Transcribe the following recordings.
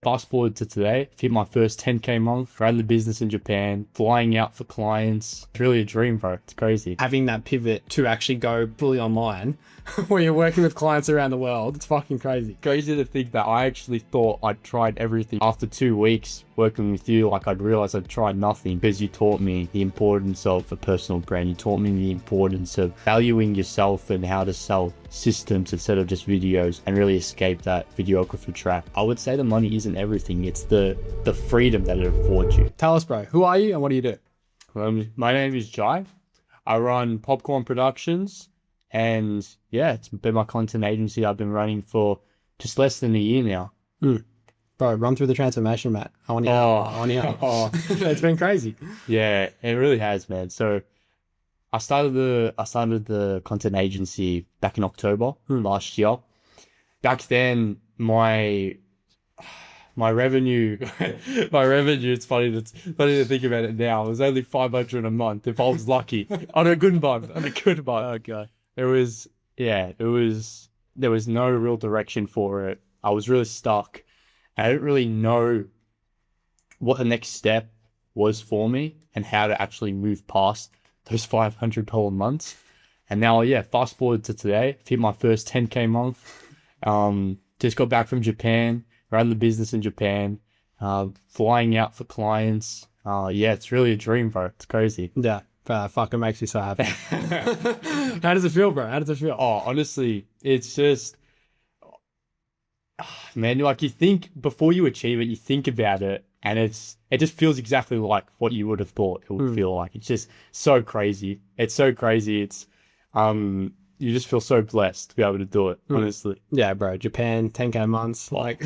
fast forward to today, hit my first 10K month, ran the business in Japan, flying out for clients. It's really a dream, bro. It's crazy. Having that pivot to actually go fully online where you're working with clients around the world, it's fucking crazy. Crazy to think that I actually thought I'd tried everything. After 2 weeks working with you, like I'd realized I'd tried nothing, because you taught me the importance of a personal brand. You taught me the importance of valuing yourself and how to sell systems instead of just videos, and really escape that videographer trap. I would say the money isn't everything. It's the freedom that it affords you. Tell us, bro, who are you and what do you do? My name is Jai. I run Popcorn Productions, and yeah, it's been my content agency I've been running for just less than a year now. Bro, run through the transformation, Matt. I want to hear. It's been crazy. Yeah, it really has, man. So I started the content agency back in October last year. Back then, my revenue, it's funny to think about it now. It was only 500 a month if I was lucky. on a good month. Okay. There was no real direction for it. I was really stuck. I didn't really know what the next step was for me and how to actually move past those $500 months. And now, fast forward to today, hit my first 10K month. Just got back from Japan, ran the business in Japan, flying out for clients. It's really a dream, bro. It's crazy. Yeah, fucking makes me so happy. How does it feel, bro? How does it feel? Oh, honestly, it's just, man, like you think before you achieve it, you think about it, and it just feels exactly like what you would have thought it would feel like. It's just so crazy. It's so crazy. It's you just feel so blessed to be able to do it, honestly. Yeah, bro. Japan, 10K months. Like,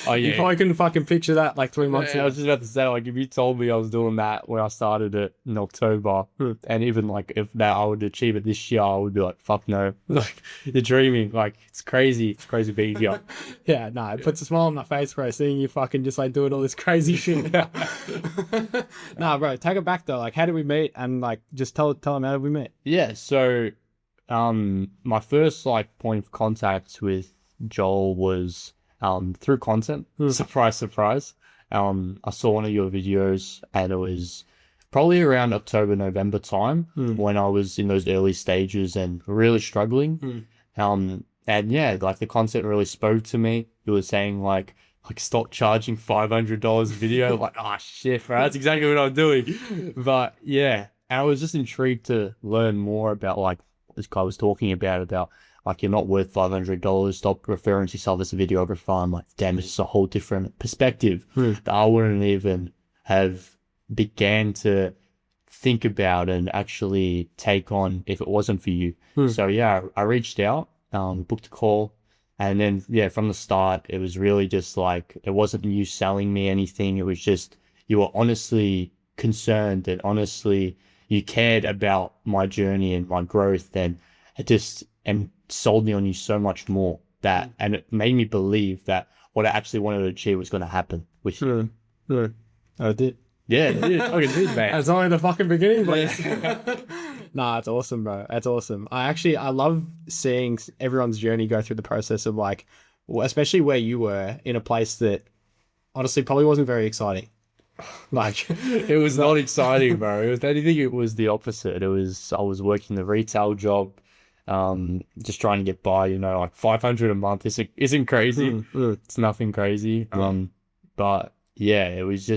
oh, yeah. You probably couldn't fucking picture that like 3 months ago. I was just about to say, like, if you told me I was doing that when I started it in October, and even like if that I would achieve it this year, I would be like, fuck no. Like, you're dreaming. Like, it's crazy. It's crazy being here. Yeah, no, it puts a smile on my face, bro, seeing you fucking just like doing all this crazy shit. Nah, bro, take it back though. Like, how did we meet? And like, just tell them how did we meet? Yeah, so my first like point of contact with Joel was through content. Surprise, surprise. I saw one of your videos, and it was probably around October, November time when I was in those early stages and really struggling. And yeah, like the content really spoke to me. You were saying like stop charging $500 a video. Like, oh shit, bro, that's exactly what I'm doing. But yeah, and I was just intrigued to learn more about like this guy was talking about like you're not worth $500. Stop referring to yourself as a videographer. I'm like, damn, it's just a whole different perspective that I wouldn't even have began to think about and actually take on if it wasn't for you. So yeah, I reached out, booked a call, and then yeah, from the start, it was really just like, it wasn't you selling me anything. It was just, you were honestly concerned and honestly you cared about my journey and my growth, and it just sold me on you so much more that, and it made me believe that what I actually wanted to achieve was going to happen with you. Oh, it did. Yeah, it did. Fucking did, man. It's only the fucking beginning, but nah, it's awesome, bro. It's awesome. I love seeing everyone's journey go through the process of like, especially where you were in a place that honestly probably wasn't very exciting. Like, it was not exciting, bro. I think it was the opposite. I was working the retail job, just trying to get by, like 500 a month isn't crazy. It's nothing crazy. But yeah, it was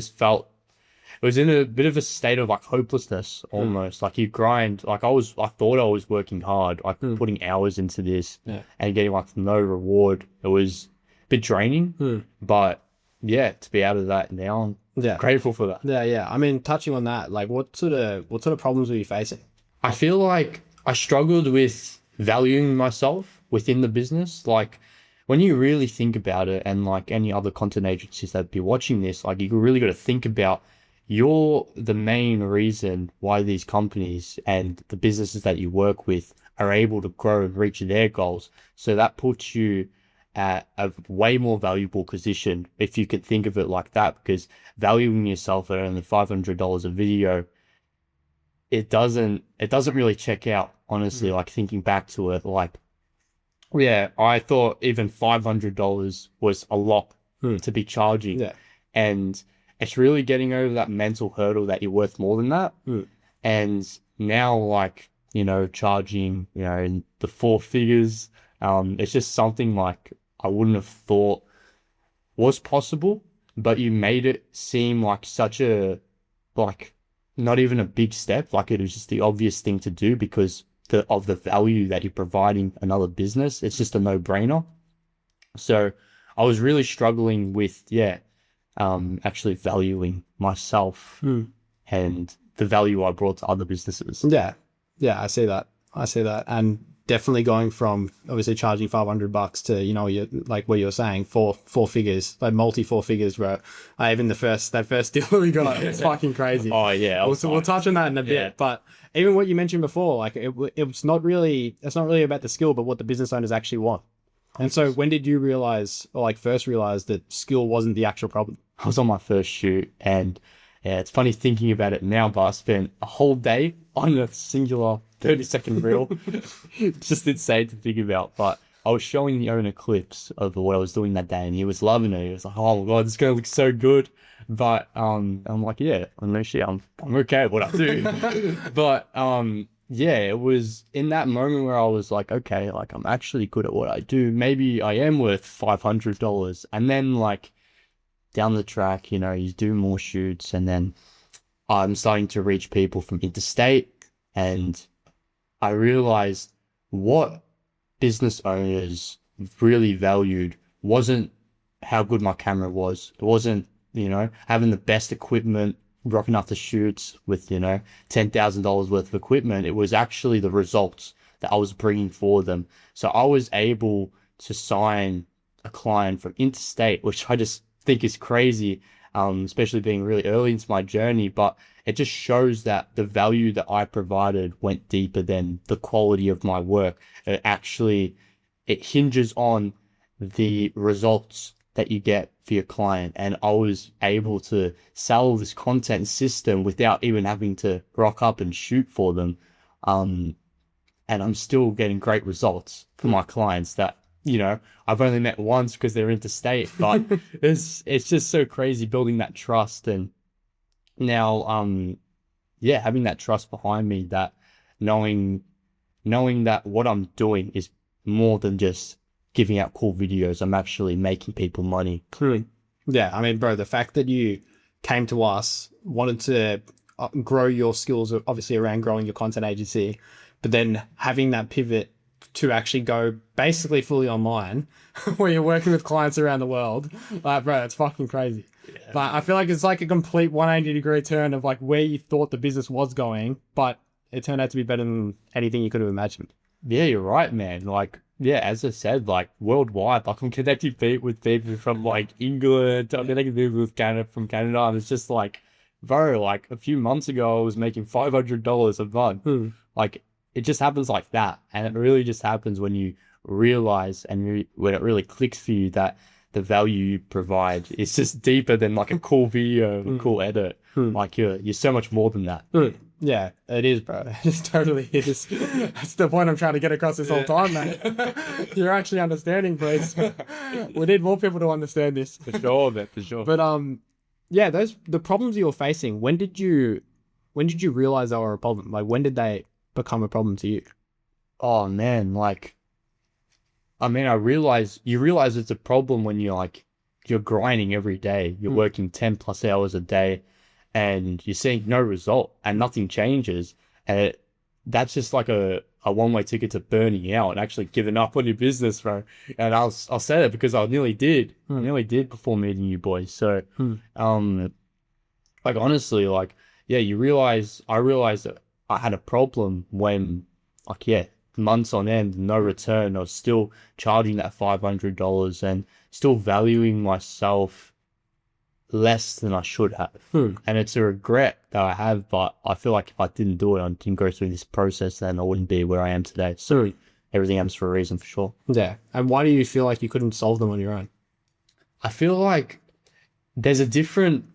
in a bit of a state of like hopelessness almost. Like you grind, like I thought I was working hard, like putting hours into this and getting like no reward. It was a bit draining, but yeah, to be out of that now, I'm grateful for that. Yeah. I mean, touching on that, like what sort of problems were you facing? I feel like I struggled with valuing myself within the business. Like when you really think about it, and like any other content agencies that be watching this, like you really got to think about, you're the main reason why these companies and the businesses that you work with are able to grow and reach their goals. So that puts you at a way more valuable position if you could think of it like that, because valuing yourself at only $500 a video, it doesn't really check out, honestly. Like thinking back to it, like, yeah, I thought even $500 was a lot to be charging. Yeah. And it's really getting over that mental hurdle that you're worth more than that. And now, like, you know, charging, you know, in the four figures, it's just something like I wouldn't have thought was possible, but you made it seem like such a, like, not even a big step. Like, it was just the obvious thing to do because of the value that you're providing another business. It's just a no-brainer. So I was really struggling with, actually valuing myself and the value I brought to other businesses. Yeah. Yeah, I see that. And definitely going from obviously charging $500 to, you know, you like what you were saying, four figures, like multi four figures, bro. Even that first deal we got, it's fucking crazy. Oh yeah. We'll touch on that in a bit. But even what you mentioned before, like it's not really about the skill, but what the business owners actually want. And so when did you first realize that skill wasn't the actual problem? I was on my first shoot, and it's funny thinking about it now, but I spent a whole day on a singular 30-second reel. Just insane to think about. But I was showing the owner clips of what I was doing that day, and he was loving it. He was like, "Oh my god, this is gonna look so good." But I'm like, yeah, honestly, I'm okay with what I do. But it was in that moment where I was like, okay, like I'm actually good at what I do. Maybe I am worth $500. And then like down the track, you know, you do more shoots, and then I'm starting to reach people from interstate, and I realized what business owners really valued wasn't how good my camera was. It wasn't, you know, having the best equipment, rocking up the shoots with, you know, $10,000 worth of equipment. It was actually the results that I was bringing for them. So I was able to sign a client from interstate, which I just think is crazy, especially being really early into my journey. But it just shows that the value that I provided went deeper than the quality of my work. It hinges on the results that you get for your client. And I was able to sell this content system without even having to rock up and shoot for them. And I'm still getting great results for my clients that, you know, I've only met once because they're interstate, but it's just so crazy building that trust. And now, having that trust behind me, that knowing that what I'm doing is more than just giving out cool videos. I'm actually making people money. Clearly. Yeah. I mean, bro, the fact that you came to us, wanted to grow your skills, obviously around growing your content agency, but then having that pivot to actually go basically fully online where you're working with clients around the world. Like, bro, it's fucking crazy. Yeah. But I feel like it's like a complete 180-degree turn of like where you thought the business was going, but it turned out to be better than anything you could have imagined. Yeah, you're right, man. Like, yeah, as I said, like worldwide, like I'm connecting with people from like England, I'm connecting people with from Canada, and it's just like, bro, like a few months ago I was making $500 a month. Like, it just happens like that. And it really just happens when you realize and when it really clicks for you that the value you provide is just deeper than like a cool video, a cool edit. Like you're so much more than that. Yeah, it is, bro. It totally is. That's the point I'm trying to get across this whole time, man. You're actually understanding, please. We need more people to understand this. For sure, man, for sure. But the problems you were facing, when did you realize they were a problem? Like, when did they become a problem to you? Oh man, like, I mean, you realize it's a problem when you're grinding every day. You're working 10+ hours a day, and you're seeing no result, and nothing changes. And that's just like a one-way ticket to burning out and actually giving up on your business, bro. And I'll say that because I nearly did. I nearly did before meeting you boys. So, like, honestly, like, yeah, I realized that I had a problem when, like, months on end, no return. I was still charging that $500 and still valuing myself less than I should have. And it's a regret that I have, but I feel like if I didn't do it, I didn't go through this process, then I wouldn't be where I am today. So everything happens for a reason, for sure. Yeah. And why do you feel like you couldn't solve them on your own? I feel like there's a different,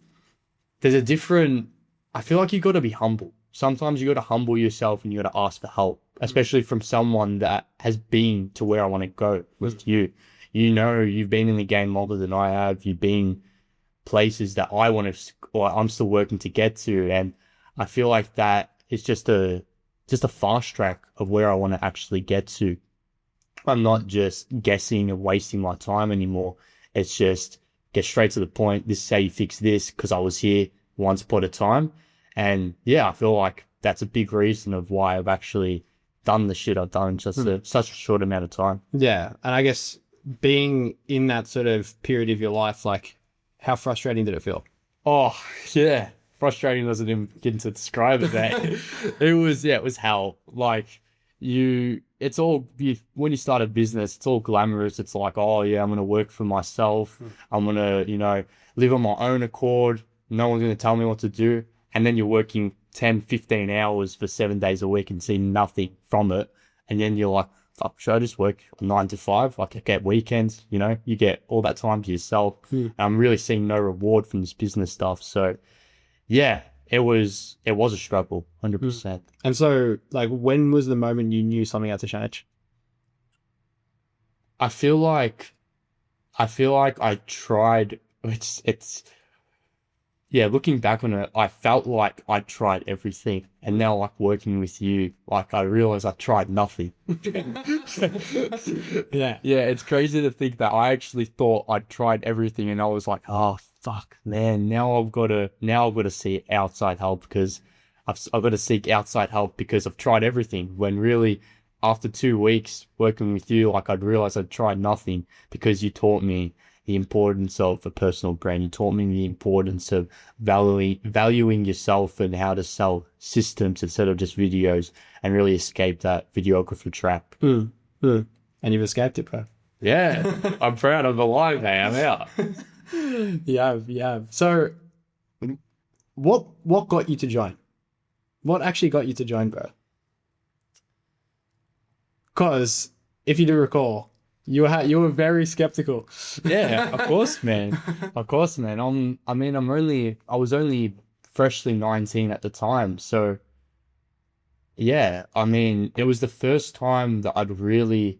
I feel like you got to be humble. Sometimes you got to humble yourself and you got to ask for help, especially from someone that has been to where I want to go with you. you know, you've been in the game longer than I have. You've been places that I want to, or I'm still working to get to. And I feel like that is just a fast track of where I want to actually get to. I'm not just guessing and wasting my time anymore. It's just get straight to the point. This is how you fix this because I was here once upon a time. And yeah, I feel like that's a big reason of why I've actually done the shit I've done in just such a short amount of time. Yeah. And I guess being in that sort of period of your life, like how frustrating did it feel? Oh, yeah. Frustrating doesn't even begin to describe it, mate. It was hell. Like, it's all, when you start a business, it's all glamorous. It's like, oh, yeah, I'm going to work for myself. I'm going to, live on my own accord. No one's going to tell me what to do. And then you're working 10, 15 hours for 7 days a week and see nothing from it. And then you're like, fuck, should I just work 9 to 5? Like, I get weekends, you get all that time to yourself. I'm really seeing no reward from this business stuff. So, yeah, it was a struggle, 100%. And so, like, when was the moment you knew something had to change? I feel like I tried. Yeah, looking back on it, I felt like I tried everything, and now, like, working with you, like, I realized I tried nothing. Yeah. Yeah, it's crazy to think that I actually thought I'd tried everything, and I was like, oh fuck, man, now I've got to seek outside help because I've got to seek outside help because I've tried everything. When really, after 2 weeks working with you, like, I'd realized I'd tried nothing because you taught me the importance of a personal brand. You taught me the importance of valuing yourself and how to sell systems instead of just videos and really escape that videographer trap. And you've escaped it, bro. Yeah, I'm proud of the live, hey, I'm out. Yeah. So what got you to join? What actually got you to join, bro? Because if you do recall, you were very skeptical. Yeah, of course, man. Of course, man. I was only freshly 19 at the time. So, yeah, it was the first time that I'd really,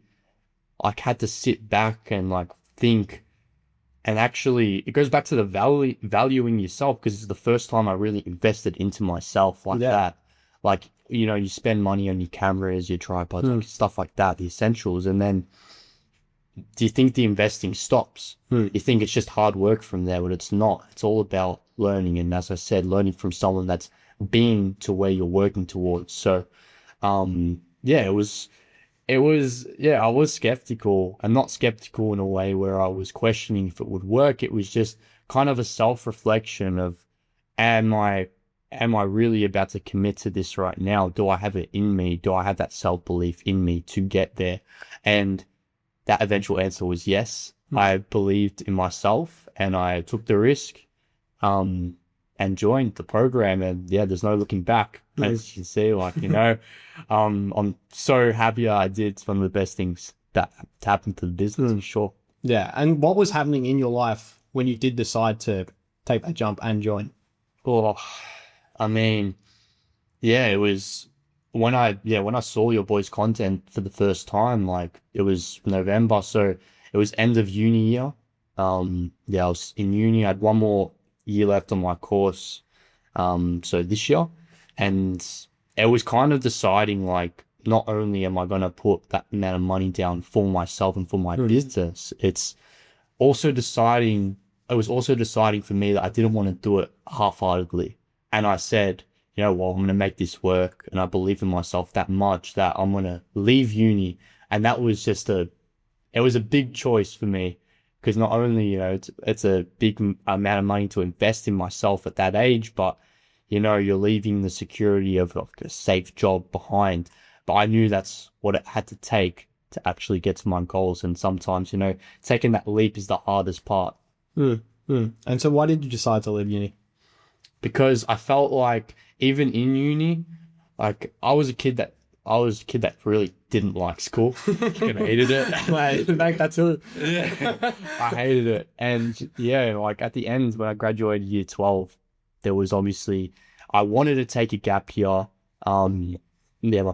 like, had to sit back and, like, think. And actually, it goes back to the valuing yourself because it's the first time I really invested into myself like that. Like, you spend money on your cameras, your tripods, like, stuff like that, the essentials. And then, do you think the investing stops? You think it's just hard work from there, but it's not. It's all about learning. And as I said, learning from someone that's been to where you're working towards. So, yeah, I was skeptical, and not skeptical in a way where I was questioning if it would work. It was just kind of a self-reflection of, am I really about to commit to this right now? Do I have it in me? Do I have that self-belief in me to get there? And that eventual answer was yes. I believed in myself and I took the risk, and joined the program. And yeah, there's no looking back. As you can see, like, I'm so happy I did. It's one of the best things that happened to the business, for sure. Yeah. And what was happening in your life when you did decide to take that jump and join? Oh, yeah, it was when I saw your boys' content for the first time. Like, it was November, so it was end of uni year. I was in uni. I had one more year left on my course, so this year, and it was kind of deciding, like, not only am I going to put that amount of money down for myself and for my business, it was also deciding for me that I didn't want to do it half-heartedly. And I said, I'm going to make this work. And I believe in myself that much that I'm going to leave uni. And that was it was a big choice for me, because not only, it's a big amount of money to invest in myself at that age, but, you're leaving the security of, like, a safe job behind. But I knew that's what it had to take to actually get to my goals. And sometimes, taking that leap is the hardest part. And so why did you decide to leave uni? Because I felt like even in uni, like, I was a kid that really didn't like school. I hated it. Like that too. Yeah. I hated it. And yeah, like, at the end, when I graduated year 12, there was obviously, I wanted to take a gap year. My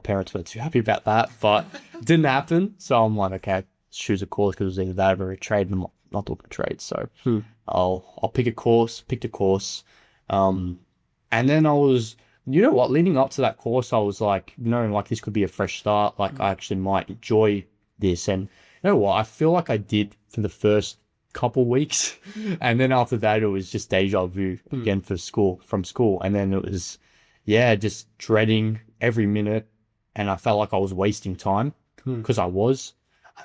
parents weren't too happy about that, but it didn't happen. So I'm like, okay, choose a course because it was either that or a trade, and I'm not looking to trade. So Hmm. I'll pick a course, picked a course. And then I was, you know what, leading up to that course, I was like, like this could be a fresh start. Like I actually might enjoy this. And you know what, I feel like I did for the first couple weeks. And then after that, it was just deja vu again from school. And then it was, just dreading every minute. And I felt like I was wasting time because I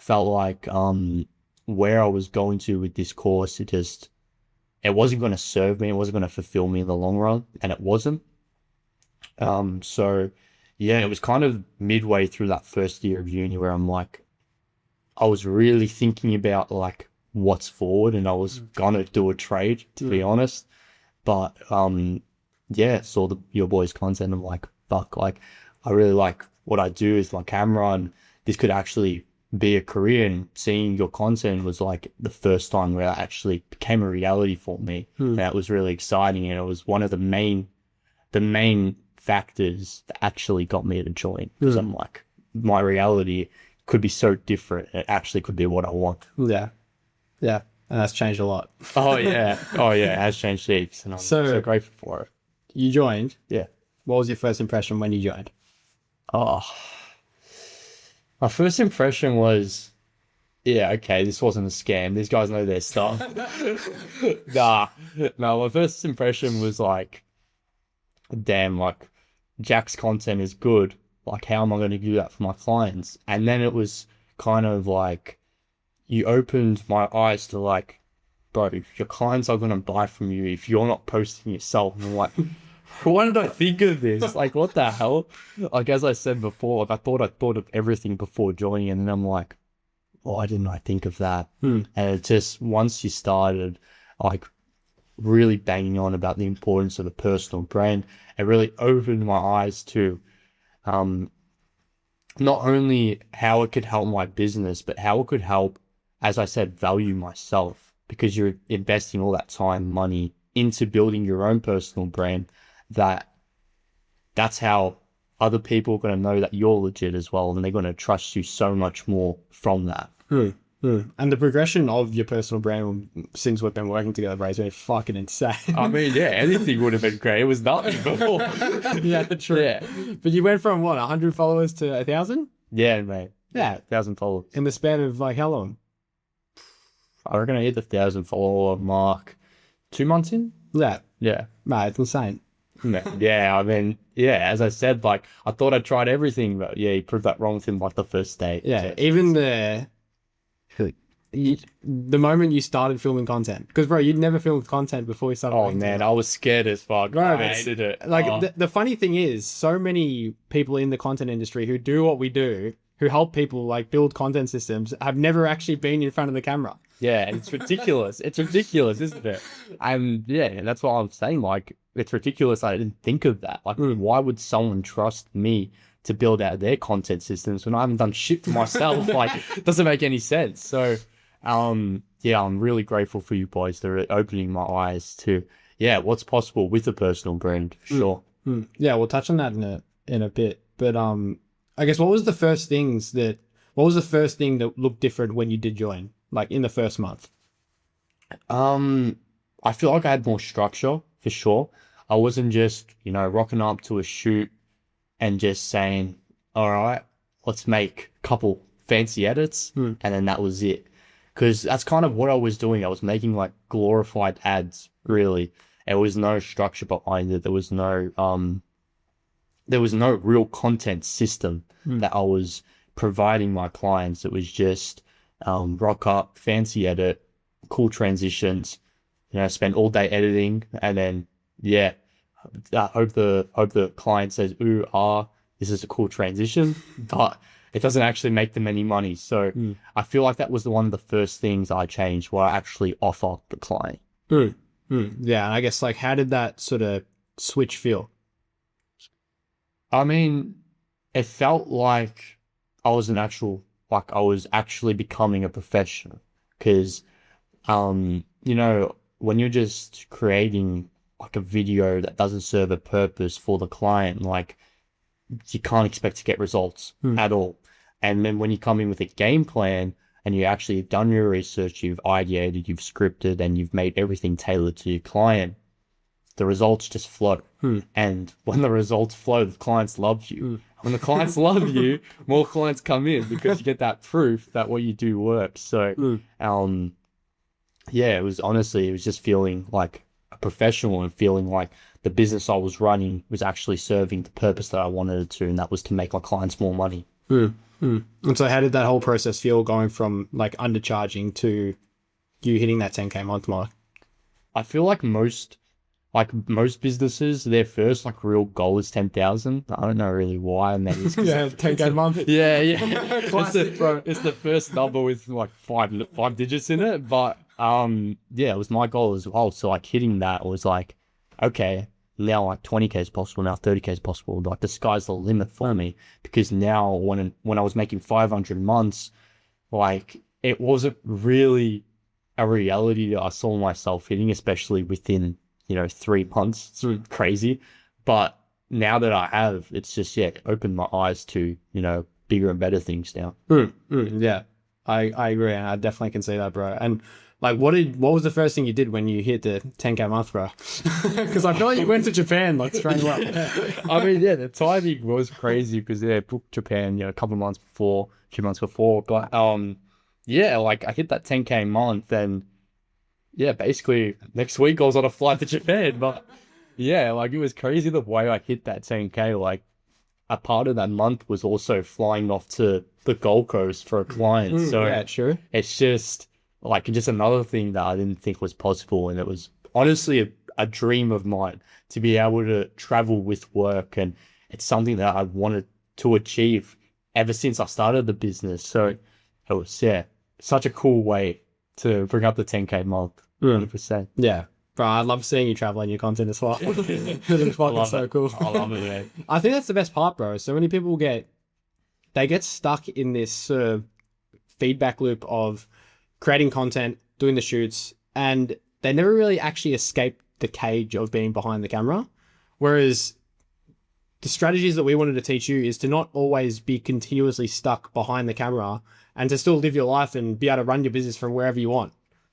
felt like, where I was going to with this course, it wasn't going to serve me. It wasn't going to fulfill me in the long run, and it wasn't. So yeah, it was kind of midway through that first year of uni where I'm like, I was really thinking about like what's forward, and I was gonna do a trade, to be honest. But saw your boys' content. I'm like, fuck, like I really like what I do with my camera, and this could actually be a career. And seeing your content was like the first time where that actually became a reality for me. That was really exciting, and it was one of the main factors that actually got me to join, because I'm like, my reality could be so different. It actually could be what I want. Yeah, and that's changed a lot. Oh yeah, it has changed heaps, and I'm so grateful for it. You joined. Yeah. What was your first impression when you joined? Oh, my first impression was, okay, this wasn't a scam. These guys know their stuff. No, my first impression was like, damn, like Jack's content is good. Like, how am I going to do that for my clients? And then it was kind of like, you opened my eyes to like, bro, your clients are going to buy from you if you're not posting yourself. And I'm like, why did I think of this? Like, what the hell? Like, as I said before, like, I thought of everything before joining, and then I'm like, why didn't I think of that? And it just, once you started, like, really banging on about the importance of the personal brand, it really opened my eyes to not only how it could help my business, but how it could help, as I said, value myself, because you're investing all that time, money into building your own personal brand. That's how other people are going to know that you're legit as well, and they're going to trust you so much more from that. And the progression of your personal brand since we've been working together, bro, has been fucking insane. I mean, anything would have been great. It was nothing before. True. Yeah. But you went from what, 100 followers to 1,000? Yeah, mate. Yeah. 1,000 followers. In the span of like how long? I reckon I hit the 1,000 follower mark 2 months in. Yeah. Yeah. Mate, it's insane. Yeah, I mean, as I said, like, I thought I tried everything, but you proved that wrong within like the first day. Yeah, even the moment you started filming content, because bro, you'd never filmed content before you started. Oh man, I was scared as fuck. Bro, I hated it. Like the funny thing is, so many people in the content industry who do what we do, who help people like build content systems, have never actually been in front of the camera. Yeah, it's ridiculous. It's ridiculous, isn't it? And that's what I'm saying. Like, it's ridiculous. I didn't think of that. Like, why would someone trust me to build out their content systems when I haven't done shit for myself? Like, it doesn't make any sense. So, I'm really grateful for you boys. They're opening my eyes to, what's possible with a personal brand. For sure. Yeah, we'll touch on that in a bit. But I guess what was the first thing that looked different when you did join? Like in the first month? I feel like I had more structure, for sure. I wasn't just, rocking up to a shoot and just saying, all right, let's make a couple fancy edits. And then that was it. Because that's kind of what I was doing. I was making like glorified ads, really. There was no structure behind it. There was no real content system that I was providing my clients. It was just rock up, fancy edit, cool transitions, spend all day editing, and then hope the client says, ooh, this is a cool transition, but it doesn't actually make them any money. So I feel like that was one of the first things I changed, where I actually offer the client. Yeah, and I guess like how did that sort of switch feel? I mean, it felt like I was actually becoming a professional, because, when you're just creating like a video that doesn't serve a purpose for the client, like you can't expect to get results at all. And then when you come in with a game plan and you actually have done your research, you've ideated, you've scripted, and you've made everything tailored to your client, the results just flow. And when the results flow, the clients love you. When the clients love you, more clients come in because you get that proof that what you do works. So, yeah, it was just feeling like a professional and feeling like the business I was running was actually serving the purpose that I wanted it to, and that was to make my clients more money. And so how did that whole process feel going from like undercharging to you hitting that 10K month mark? I feel like most businesses, their first like real goal is 10,000. I don't know really why. Maybe it's 'cause 10K month. yeah. It's the first number with like five digits in it. But yeah, it was my goal as well. So like hitting that was like, okay, now like 20K is possible, now 30K is possible. Like the sky's the limit for me, because now when I was making 500 months, like it wasn't really a reality that I saw myself hitting, especially within 3 months. It's crazy. But now that I have, it's just, opened my eyes to, bigger and better things now. Yeah, I agree. And I definitely can see that, bro. And like, what was the first thing you did when you hit the 10K month, bro? Because I feel like you went to Japan like straight away. I mean, yeah, the timing was crazy because I booked Japan, a couple of months before, 2 months before. But yeah, like I hit that 10K month, and yeah, basically next week I was on a flight to Japan. But yeah, like it was crazy the way I hit that 10K. Like a part of that month was also flying off to the Gold Coast for a client. So yeah, sure. It's just another thing that I didn't think was possible. And it was honestly a dream of mine to be able to travel with work. And it's something that I wanted to achieve ever since I started the business. So it was, such a cool way to bring up the 10K month. 100%. Yeah. Bro, I love seeing you travel in your content as well. It's fucking so cool. I love it, man. I think that's the best part, bro. So many people get stuck in this feedback loop of creating content, doing the shoots, and they never really actually escape the cage of being behind the camera. Whereas the strategies that we wanted to teach you is to not always be continuously stuck behind the camera, and to still live your life and be able to run your business from wherever you want.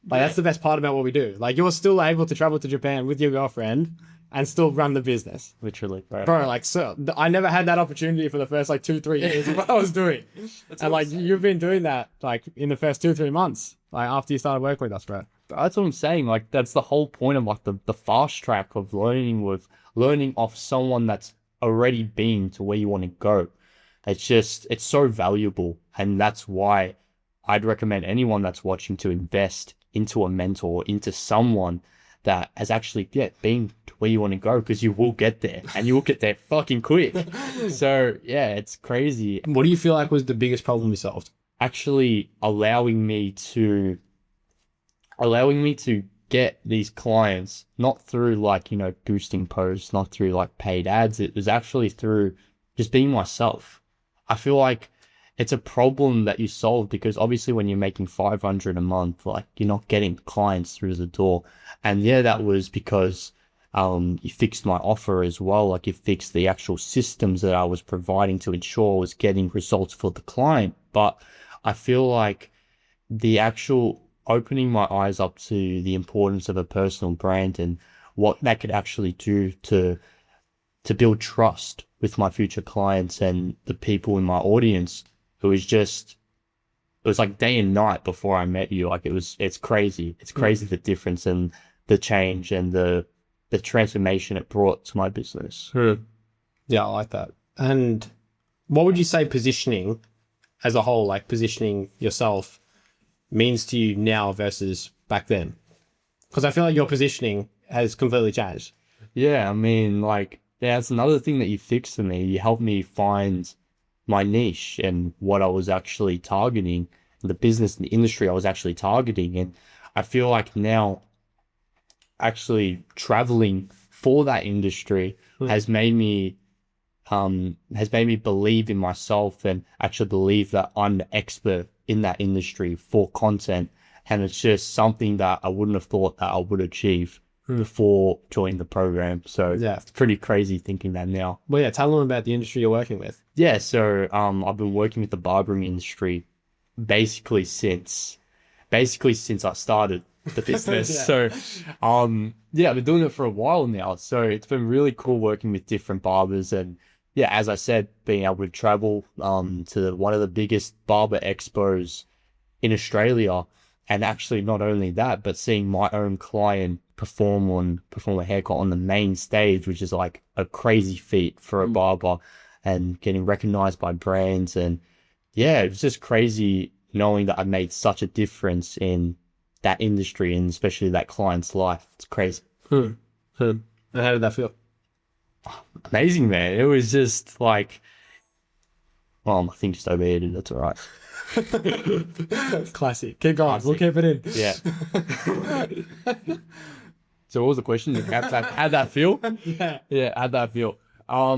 Like, that's the best part about what we do. Like, you're still able to travel to Japan with your girlfriend and still run the business. Literally, bro. Bro, like, so I never had that opportunity for the first like 2-3 years of what I was doing. And like, you've been doing that like in the first 2-3 months, like after you started working with us, bro. That's what I'm saying. Like, that's the whole point of like the fast track of learning off someone that's already been to where you want to go. It's so valuable. And that's why I'd recommend anyone that's watching to invest into a mentor, into someone that has actually been to where you want to go, because you will get there, and you will get there fucking quick. So yeah, it's crazy. What do you feel like was the biggest problem you solved? Actually allowing me to get these clients, not through like, boosting posts, not through like paid ads. It was actually through just being myself. I feel like it's a problem that you solve, because obviously when you're making 500 a month, like you're not getting clients through the door. And yeah, that was because you fixed my offer as well. Like you fixed the actual systems that I was providing to ensure I was getting results for the client. But I feel like the actual opening my eyes up to the importance of a personal brand and what that could actually do to build trust with my future clients and the people in my audience. It was like day and night before I met you. Like it's crazy. It's crazy the difference and the change and the transformation it brought to my business. Yeah, I like that. And what would you say positioning as a whole, like positioning yourself, means to you now versus back then? Because I feel like your positioning has completely changed. Yeah, I mean, like, that's another thing that you fixed for me. You helped me find my niche and what I was actually targeting, the business and the industry I was actually targeting. And I feel like now actually traveling for that industry has made me believe in myself and actually believe that I'm the expert in that industry for content. And it's just something that I wouldn't have thought that I would achieve before joining the program. So yeah, it's pretty crazy thinking that now. Well, yeah, tell them about the industry you're working with. Yeah, so I've been working with the barbering industry basically since I started the business. Yeah. So, yeah, I've been doing it for a while now. So it's been really cool working with different barbers. And yeah, as I said, being able to travel, to one of the biggest barber expos in Australia. And actually not only that, but seeing my own client perform a haircut on the main stage, which is like a crazy feat for a barber, and getting recognized by brands. And yeah, it's just crazy knowing that I made such a difference in that industry and especially that client's life. It's crazy. Hmm. Hmm. And how did that feel? Amazing, man. It was just like, oh, my thing just overheated. That's all right. Classic. Keep going. We'll keep it in. Yeah. So what was the question? How'd that feel? Yeah. Yeah, how'd that feel? I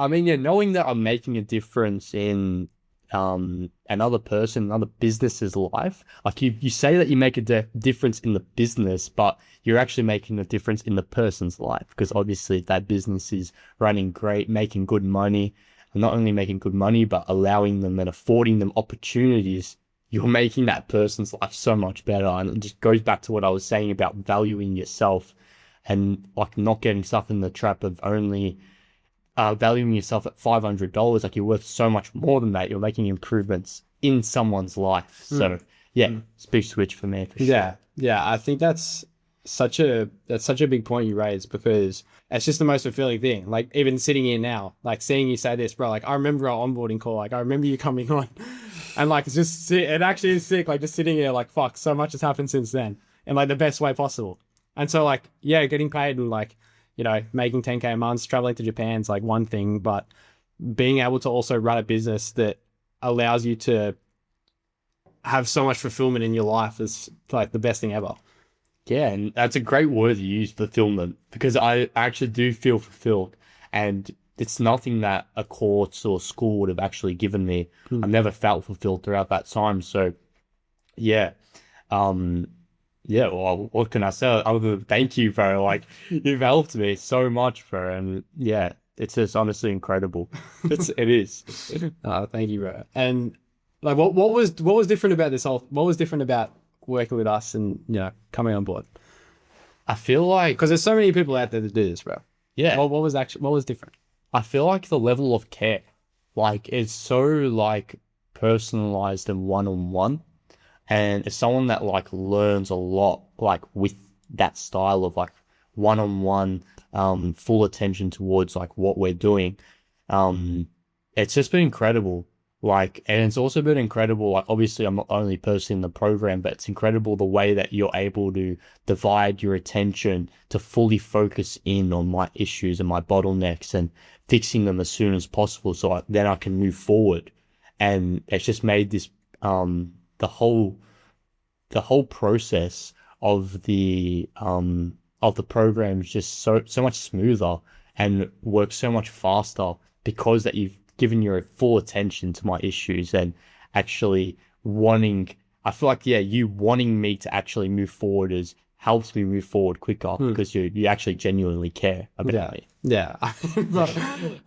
mean, yeah, knowing that I'm making a difference in another person, another business's life. Like you say that you make a difference in the business, but you're actually making a difference in the person's life, because obviously that business is running great, making good money, and not only making good money, but allowing them and affording them opportunities. You're making that person's life so much better. And it just goes back to what I was saying about valuing yourself and like not getting stuck in the trap of only valuing yourself at $500. Like, you're worth so much more than that. You're making improvements in someone's life. So yeah, it's a big switch for me. For sure. Yeah, yeah. I think that's such a big point you raised, because it's just the most fulfilling thing. Like, even sitting here now, like seeing you say this, bro. Like, I remember our onboarding call. Like, I remember you coming on, and like it's just it actually is sick. Like, just sitting here, like, fuck, so much has happened since then, in like the best way possible. And so, like, yeah, getting paid and like, you know, making 10K a month, traveling to Japan's like one thing, but being able to also run a business that allows you to have so much fulfillment in your life is like the best thing ever. Yeah, and that's a great word to use, fulfillment, because I actually do feel fulfilled, and it's nothing that a course or school would have actually given me. I've never felt fulfilled throughout that time. So yeah, yeah, well, what can I say other than thank you, bro? Like, you've helped me so much, bro, and yeah, it's just honestly incredible. It is. Thank you, bro. And like, what was different about what was different about working with us and, you know, coming on board? I feel like, Because there's so many people out there that do this, bro. yeah, What was different? I feel like the level of care, like, it's so like personalized and one-on-one. And it's someone that like learns a lot, like with that style of like one-on-one, full attention towards like what we're doing. It's just been incredible. Like, and it's also been incredible. Like, obviously, I'm not the only person in the program, but it's incredible the way that you're able to divide your attention to fully focus in on my issues and my bottlenecks and fixing them as soon as possible, so then I can move forward. And it's just made this the whole process of the program is just so much smoother and works so much faster, because that you've given your full attention to my issues and actually wanting. I feel like, yeah, you wanting me to actually move forward helps me move forward quicker, because you actually genuinely care about me. Yeah.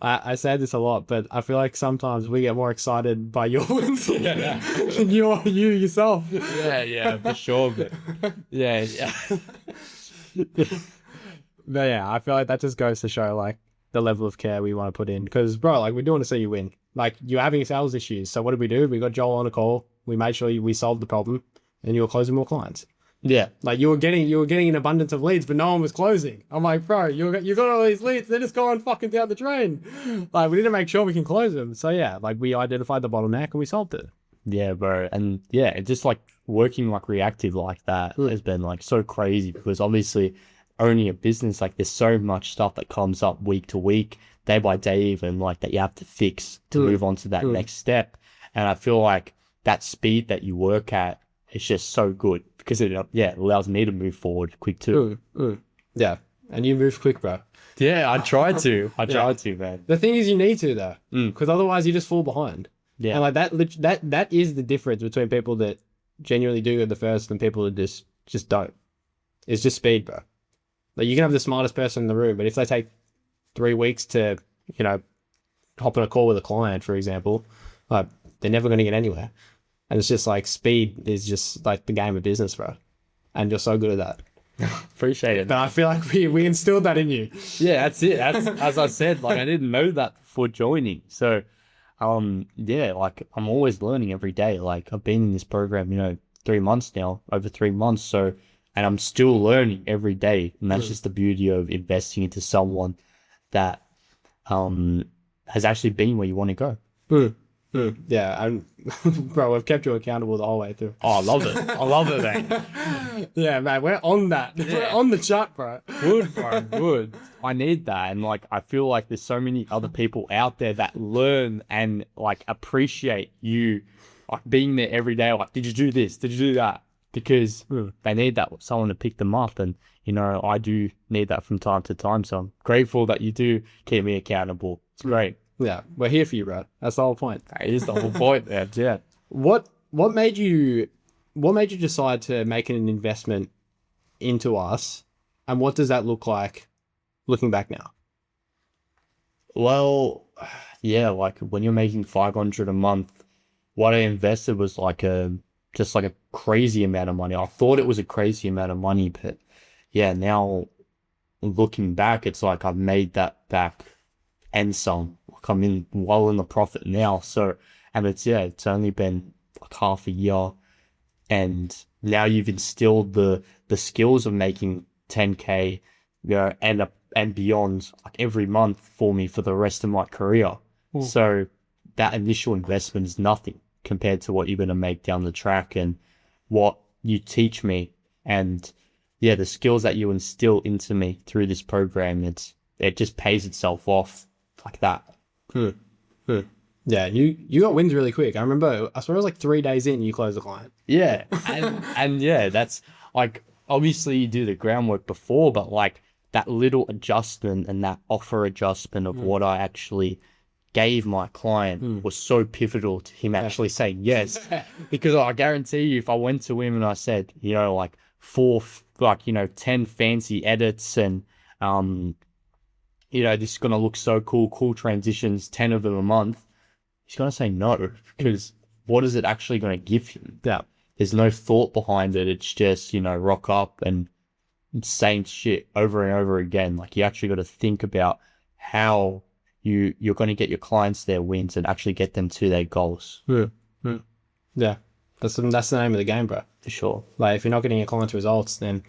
I say this a lot, but I feel like sometimes we get more excited by your wins than you yourself. Yeah, for sure. But yeah. But yeah, I feel like that just goes to show like the level of care we want to put in. Because, bro, like, we do want to see you win. Like, you're having sales issues. So what did we do? We got Joel on a call. We made sure we solved the problem, and you were closing more clients. Yeah. Like, you were getting an abundance of leads, but no one was closing. I'm like, bro, you got all these leads. They're just going fucking down the drain. Like, we need to make sure we can close them. So yeah, like, we identified the bottleneck and we solved it. Yeah, bro. And yeah, it's just like working like reactive like that has been like so crazy, because obviously owning a business, like, there's so much stuff that comes up week to week, day by day, even, like, that you have to fix to move on to that next step. And I feel like that speed that you work at is just so good, because it allows me to move forward quick too. Yeah. And you move quick, bro. Yeah, I try to. I try to, man. The thing is, you need to, though, because otherwise you just fall behind. Yeah. And like that is the difference between people that genuinely do the first and people that just don't. It's just speed, bro. Like, you can have the smartest person in the room, but if they take 3 weeks to, you know, hop on a call with a client, for example, like, they're never going to get anywhere. And it's just like speed is just like the game of business, bro. And you're so good at that. Appreciate it. But I feel like we instilled that in you. Yeah, that's it. That's as I said, like I didn't know that before joining. So yeah, like I'm always learning every day. Like I've been in this program, 3 months now, over 3 months. So and I'm still learning every day. And that's just the beauty of investing into someone that has actually been where you want to go. Yeah, and bro, we've kept you accountable the whole way through. Oh, I love it. I love it, man. Yeah, man, we're on that. We're on the chart, bro. Good, bro. Good. I need that. And like, I feel like there's so many other people out there that learn and like appreciate you like being there every day. Like, did you do this? Did you do that? Because they need that someone to pick them up. And, I do need that from time to time. So I'm grateful that you do keep me accountable. It's great. Yeah, we're here for you, bro. That's the whole point. That is the whole point there. Yeah. What made you decide to make an investment into us, and what does that look like looking back now? Well, yeah, like when you're making 500 a month, what I invested was just like a crazy amount of money. I thought it was a crazy amount of money, but yeah, now looking back, it's like I've made that back and some. Like I'm well in the profit now. So, and it's only been like half a year, and now you've instilled the skills of making 10K, and beyond, like every month for me for the rest of my career. So that initial investment is nothing compared to what you're going to make down the track and what you teach me. And yeah, the skills that you instill into me through this program, it just pays itself off like that. Yeah, you got wins really quick. I remember, I swear it was like 3 days in, you closed the client. Yeah. And yeah, that's like, obviously you do the groundwork before, but like that little adjustment and that offer adjustment of what I actually gave my client was so pivotal to him actually saying yes. Because I guarantee you, if I went to him and I said, like 10 fancy edits and, this is going to look so cool transitions, 10 of them a month, he's going to say no, because what is it actually going to give him? Yeah. There's no thought behind it. It's just, rock up and same shit over and over again. Like you actually got to think about how you're going to get your clients their wins and actually get them to their goals. Yeah. That's the name of the game, bro. For sure. Like if you're not getting your clients results, then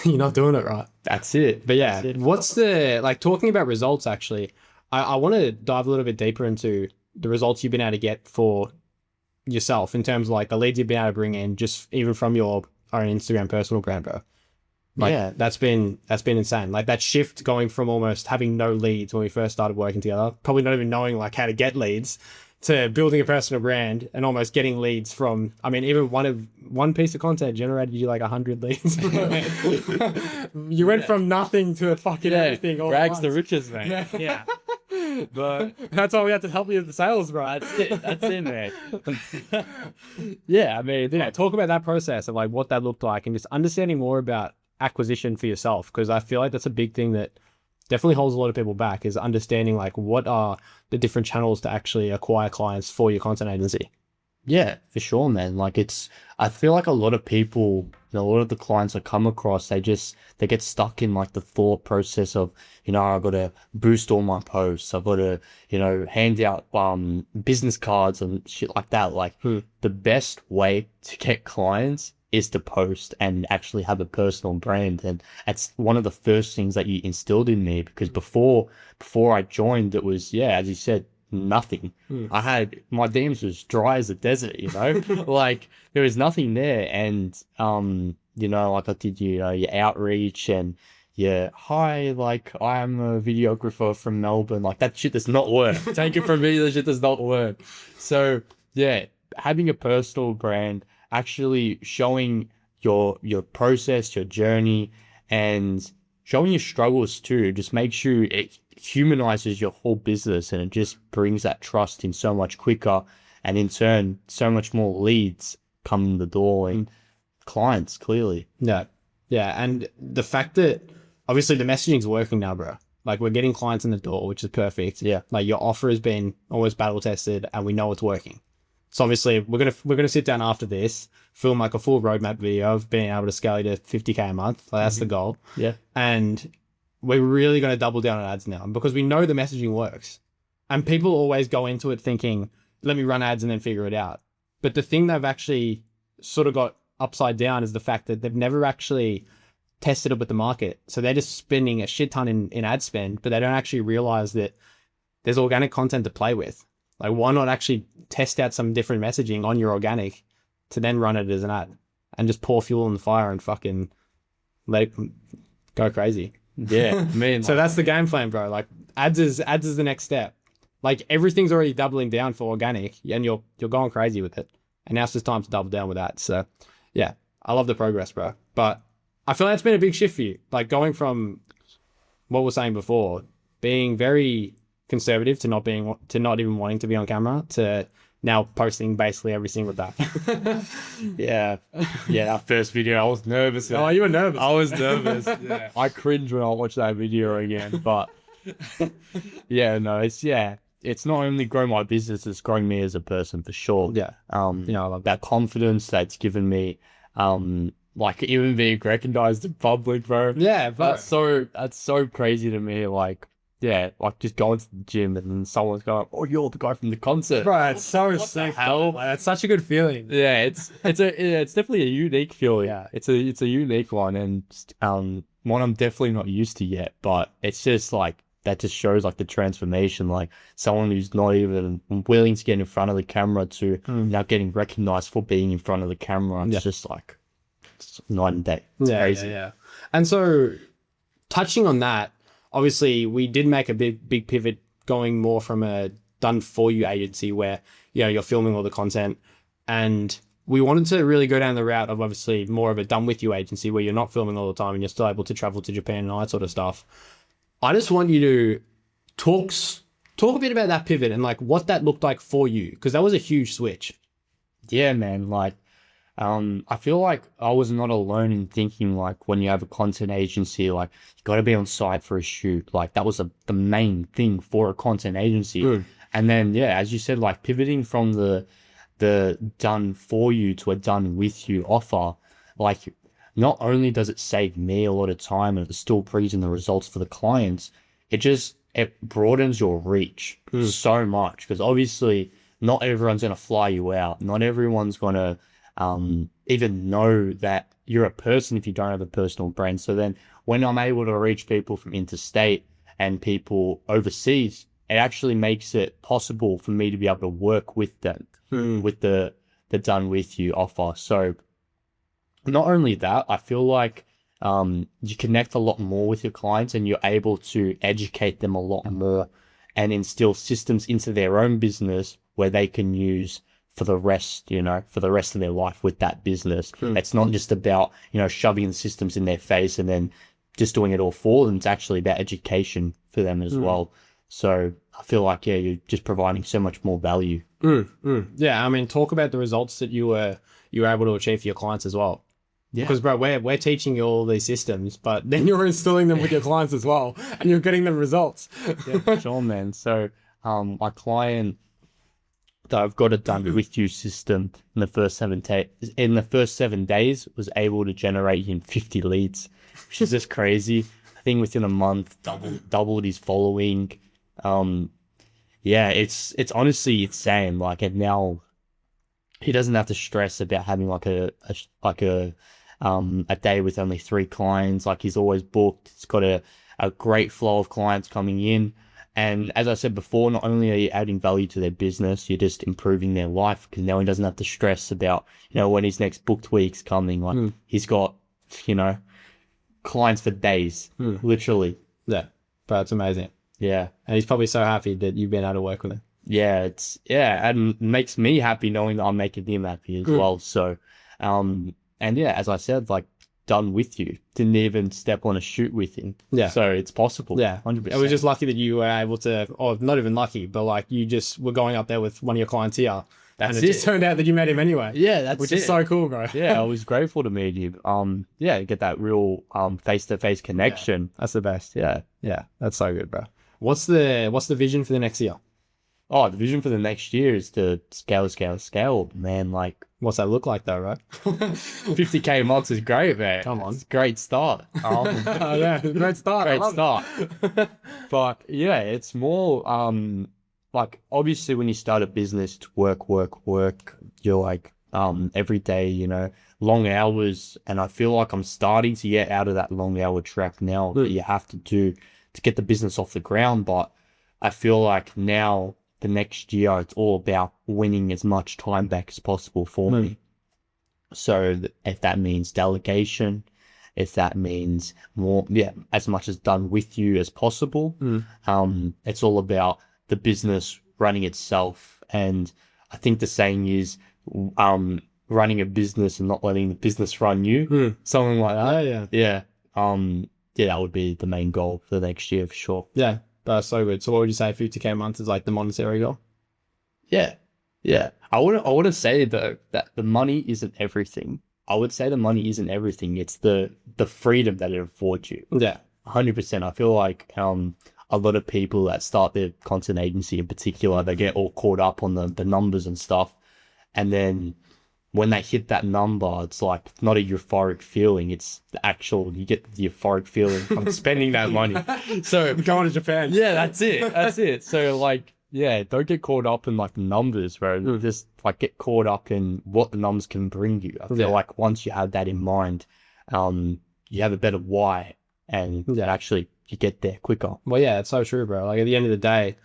you're not doing it right. That's it. But yeah, what's talking about results actually, I want to dive a little bit deeper into the results you've been able to get for yourself in terms of like the leads you've been able to bring in just even from your own Instagram personal brand, bro. Like, yeah, that's been insane. Like that shift going from almost having no leads when we first started working together, probably not even knowing like how to get leads, to building a personal brand and almost getting leads from, I mean, even one piece of content generated you like 100 leads. You went from nothing to fucking everything. All rags to riches, mate. Yeah. But that's why we had to help you with the sales, bro. That's it, man. Yeah, I mean, talk about that process of like what that looked like and just understanding more about acquisition for yourself, because I feel like that's a big thing that definitely holds a lot of people back, is understanding like what are the different channels to actually acquire clients for your content agency. Yeah, for sure, man. Like I feel like a lot of people, a lot of the clients I come across, they get stuck in like the thought process of, I've got to boost all my posts. I've got to, hand out business cards and shit like that. Like the best way to get clients is to post and actually have a personal brand. And that's one of the first things that you instilled in me, because before I joined, it was, as you said, nothing. I had, my DMs was dry as a desert, like there was nothing there. And, like I did, your outreach and hi, like I'm a videographer from Melbourne. Like that shit does not work. Take it from me, that shit does not work. So having a personal brand, actually showing your process, your journey, and showing your struggles too, just makes sure it humanizes your whole business, and it just brings that trust in so much quicker, and in turn so much more leads come in the door and clients, clearly. Yeah And the fact that obviously the messaging's working now, bro. Like we're getting clients in the door, which is perfect. Yeah. Like your offer has been almost battle tested and we know it's working. So obviously we're gonna sit down after this, film like a full roadmap video of being able to scale you to 50K a month. Like that's the goal. Yeah. And we're really going to double down on ads now because we know the messaging works. And people always go into it thinking, let me run ads and then figure it out. But the thing they've actually sort of got upside down is the fact that they've never actually tested it with the market. So they're just spending a shit ton in ad spend, but they don't actually realize that there's organic content to play with. Like, why not actually test out some different messaging on your organic to then run it as an ad and just pour fuel on the fire and fucking let it go crazy. Yeah, man. So that's the game plan, bro. Like ads is the next step. Like everything's already doubling down for organic and you're going crazy with it. And now it's just time to double down with that. So yeah, I love the progress, bro. But I feel like it's been a big shift for you. Like going from what we were saying before, being very conservative to not even wanting to be on camera to now posting basically every single day. Yeah, that first video, I was nervous. Oh, you were nervous. I was nervous. Yeah, I cringe when I watch that video again. But yeah, no, it's not only grown my business, it's grown me as a person for sure. Yeah. I love that confidence that's given me. Like even being recognized in public, bro. Yeah, bro. That's so crazy to me. Like, yeah, like just going to the gym and then someone's going, "Oh, you're the guy from the concert." Bro, it's so What sick. the hell? Like, it's such a good feeling. Yeah, it's definitely a unique feeling. Yeah. It's a unique one, and one I'm definitely not used to yet. But it's just like that just shows like the transformation. Like someone who's not even willing to get in front of the camera to now getting recognized for being in front of the camera. It's just like it's night and day. It's crazy. Yeah. And so, touching on that, obviously, we did make a big pivot going more from a done for you agency where, you know, you're filming all the content, and we wanted to really go down the route of obviously more of a done with you agency where you're not filming all the time and you're still able to travel to Japan and all that sort of stuff. I just want you to talk a bit about that pivot and like what that looked like for you, because that was a huge switch. Yeah, man. Like, I feel like I was not alone in thinking like when you have a content agency, like you got to be on site for a shoot. Like that was the main thing for a content agency. And then, yeah, as you said, like pivoting from the done for you to a done with you offer, like not only does it save me a lot of time and it still brings in the results for the clients, it broadens your reach so much, because obviously not everyone's going to fly you out. Not everyone's going to even know that you're a person if you don't have a personal brand. So then when I'm able to reach people from interstate and people overseas, it actually makes it possible for me to be able to work with them with the done with you offer. So not only that, I feel like you connect a lot more with your clients and you're able to educate them a lot more and instill systems into their own business where they can use for the rest of their life with that business. It's not just about, shoving the systems in their face and then just doing it all for them. It's actually about education for them as well. So I feel like, yeah, you're just providing so much more value. Yeah, I mean, talk about the results that you were able to achieve for your clients as well. Yeah. Because, bro, we're teaching you all these systems, but then you're instilling them with your clients as well, and you're getting the results. Yeah, for sure, man. So my client that I've got a done with you system in the first 7 days was able to generate him 50 leads, which is just crazy. I think within a month, doubled his following. Yeah, it's honestly insane. Like, and now he doesn't have to stress about having like a day with only 3 clients. Like, he's always booked. It's got a great flow of clients coming in. And as I said before, not only are you adding value to their business, you're just improving their life, because now he doesn't have to stress about, when his next booked week's coming. Like, he's got, clients for days, literally. Yeah, but it's amazing. Yeah. And he's probably so happy that you've been able to work with him. Yeah, and it makes me happy knowing that I'm making him happy as well. So, and yeah, as I said, like, done with you. Didn't even step on a shoot with him. Yeah. So it's possible. Yeah. 100%. It was just lucky that you were able to, or not even lucky, but like you just were going up there with one of your clients here. That's and it just turned out that you met him anyway. Yeah, which is so cool, bro. Yeah, I was grateful to meet him. Get that real face-to-face connection. Yeah, that's the best. Yeah. Yeah, that's so good, bro. What's the vision for the next year? Oh, the vision for the next year is to scale, man. Like What's that look like though, right? 50K a month is great, man. Come on. It's a great start. Oh, yeah, great start. I Great love start. it. But yeah, it's more like obviously when you start a business, it's work. You're like every day, you know, long hours, and I feel like I'm starting to get out of that long hour trap now that you have to do to get the business off the ground. But I feel like now the next year it's all about winning as much time back as possible for me. So if that means delegation, if that means more, yeah, as much as done with you as possible, it's all about the business running itself. And I think the saying is, running a business and not letting the business run you, something like that. Yeah. Yeah, that would be the main goal for the next year for sure. Yeah, that's so good. So what would you say 50K a month is like the monetary goal? Yeah. Yeah. I wouldn't say though that the money isn't everything. I would say the money isn't everything. It's the freedom that it affords you. Yeah. 100%. I feel like a lot of people that start their content agency in particular, they get all caught up on the numbers and stuff. And then when they hit that number, it's like not a euphoric feeling. It's the actual, you get the euphoric feeling from spending that money. So Going to Japan. yeah, that's it. That's it. So like, yeah, don't get caught up in like the numbers, bro. Just like get caught up in what the numbers can bring you. I feel like once you have that in mind, you have a better why, and actually you get there quicker. Well, yeah, it's so true, bro. Like at the end of the day,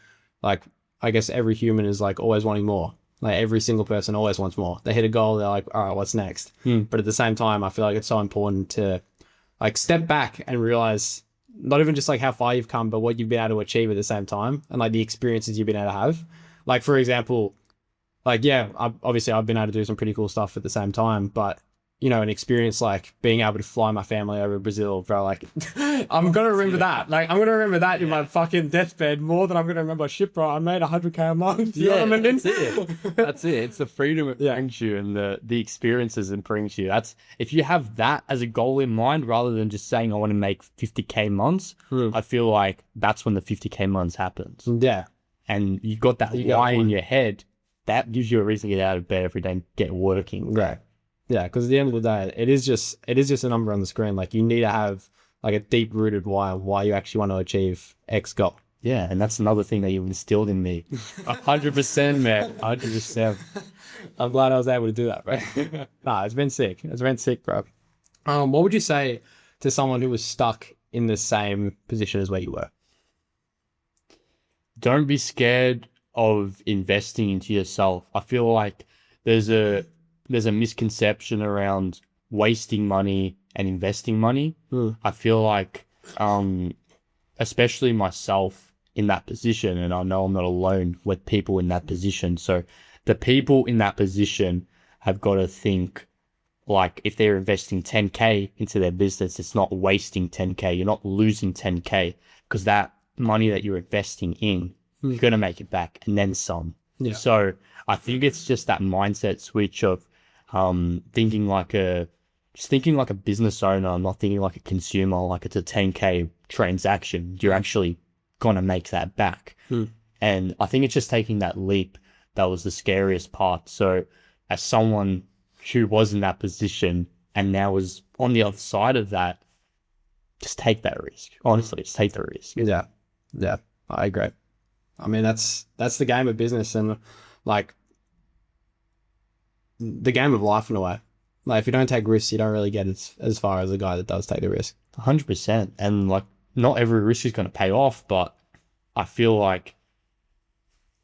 like I guess every human is like always wanting more. Like every single person always wants more. They hit a goal, they're like, all right, what's next? But at the same time, I feel like it's so important to like step back and realize not even just like how far you've come, but what you've been able to achieve at the same time, and like the experiences you've been able to have. Like for example, like yeah, obviously I've been able to do some pretty cool stuff at the same time, but you know, an experience like being able to fly my family over to Brazil, bro. Like, I'm gonna remember that. Like, I'm gonna remember that in my fucking deathbed more than I'm gonna remember shit, bro. I made 100K a month. You know what I mean? That's it. That's it. It's the freedom it brings you and the experiences it brings you. That's if you have that as a goal in mind, rather than just saying I want to make 50K months. I feel like that's when the 50K months happens. Yeah, and you got that why in your head. That gives you a reason to get out of bed every day and get working. Right. Yeah, because at the end of the day, it is just a number on the screen. Like you need to have like a deep rooted why you actually want to achieve X goal. Yeah, and that's another thing that you instilled in me. 100%, man. 100%. I'm glad I was able to do that, right? Nah, it's been sick. It's been sick, bro. What would you say to someone who was stuck in the same position as where you were? Don't be scared of investing into yourself. I feel like there's a misconception around wasting money and investing money. I feel like, especially myself in that position, and I know I'm not alone with people in that position. So the people in that position have got to think like if they're investing 10K into their business, it's not wasting 10K. You're not losing 10K because that money that you're investing in, you're going to make it back and then some. Yeah. So I think it's just that mindset switch of thinking like a business owner, not thinking like a consumer, like it's a 10K transaction. You're actually gonna make that back. And I think it's just taking that leap that was the scariest part. So as someone who was in that position and now is on the other side of that, just take that risk. Honestly, just take the risk. Yeah. Yeah. I agree. I mean, that's the game of business and like the game of life in a way. Like if you don't take risks, you don't really get as far as a guy that does take the risk. 100%. And like not every risk is going to pay off, but I feel like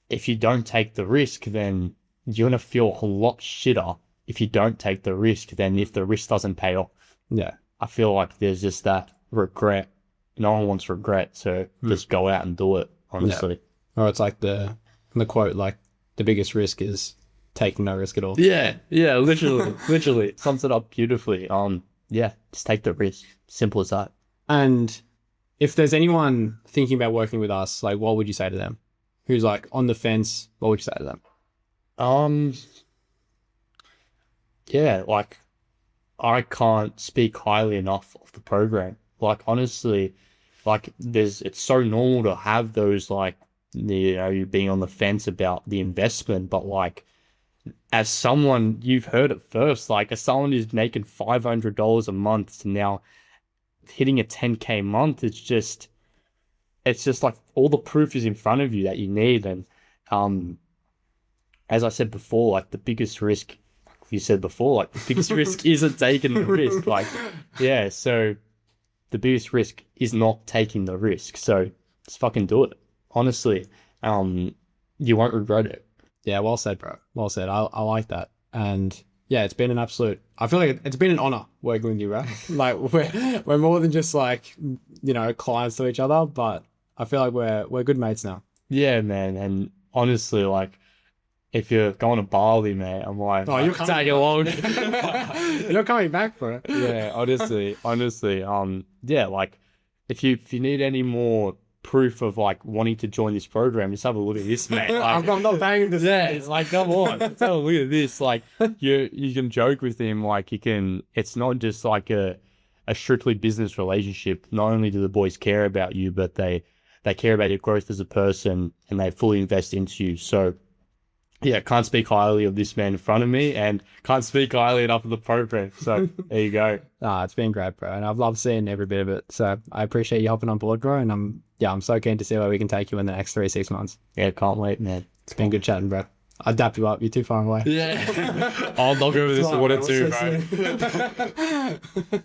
if you don't take the risk, then you're going to feel a lot shitter if you don't take the risk than if the risk doesn't pay off. Yeah. I feel like there's just that regret. No one wants regret, so just go out and do it, honestly. Yeah. Or it's like the quote, like the biggest risk is taking no risk at all. Yeah, literally. It sums it up beautifully. Yeah, just take the risk. Simple as that. And if there's anyone thinking about working with us, like what would you say to them? Who's like on the fence, what would you say to them? Yeah, like I can't speak highly enough of the program. Like honestly, like it's so normal to have those like you being on the fence about the investment, but like, as someone, you've heard it first, like as someone who's making $500 a month to now hitting a 10K month, it's just like all the proof is in front of you that you need. And as I said before, like the biggest risk, you said before, like the biggest risk isn't taking the risk. Like, yeah, so the biggest risk is not taking the risk. So just fucking do it. Honestly, you won't regret it. Yeah, well said, bro. Well said. I like that. And yeah, it's been an absolute, I feel like it's been an honor working with you, bro. Like we're more than just like, you know, clients to each other, but I feel like we're good mates now. Yeah, man. And honestly, like, if you're going to Bali, man, I'm like, Oh, you're tag along. You're coming back for it. Yeah, honestly, yeah, like if you need any more proof of like wanting to join this program, just have a look at this, man. Like, I'm not paying this. yeah, it's like, come on, just have a look at this. Like, you can joke with him, like it's not just like a strictly business relationship. Not only do the boys care about you, but they care about your growth as a person, and they fully invest into you. So yeah, can't speak highly of this man in front of me, and can't speak highly enough of the program. So there you go. It's been great, bro, and I've loved seeing every bit of it. So I appreciate you hopping on board, bro, and I'm so keen to see where we can take you in the next 3-6 months. Yeah, can't wait, man. It's been good chatting, bro. I'll dap you up. You're too far away. Yeah. I'll knock over this water too, bro.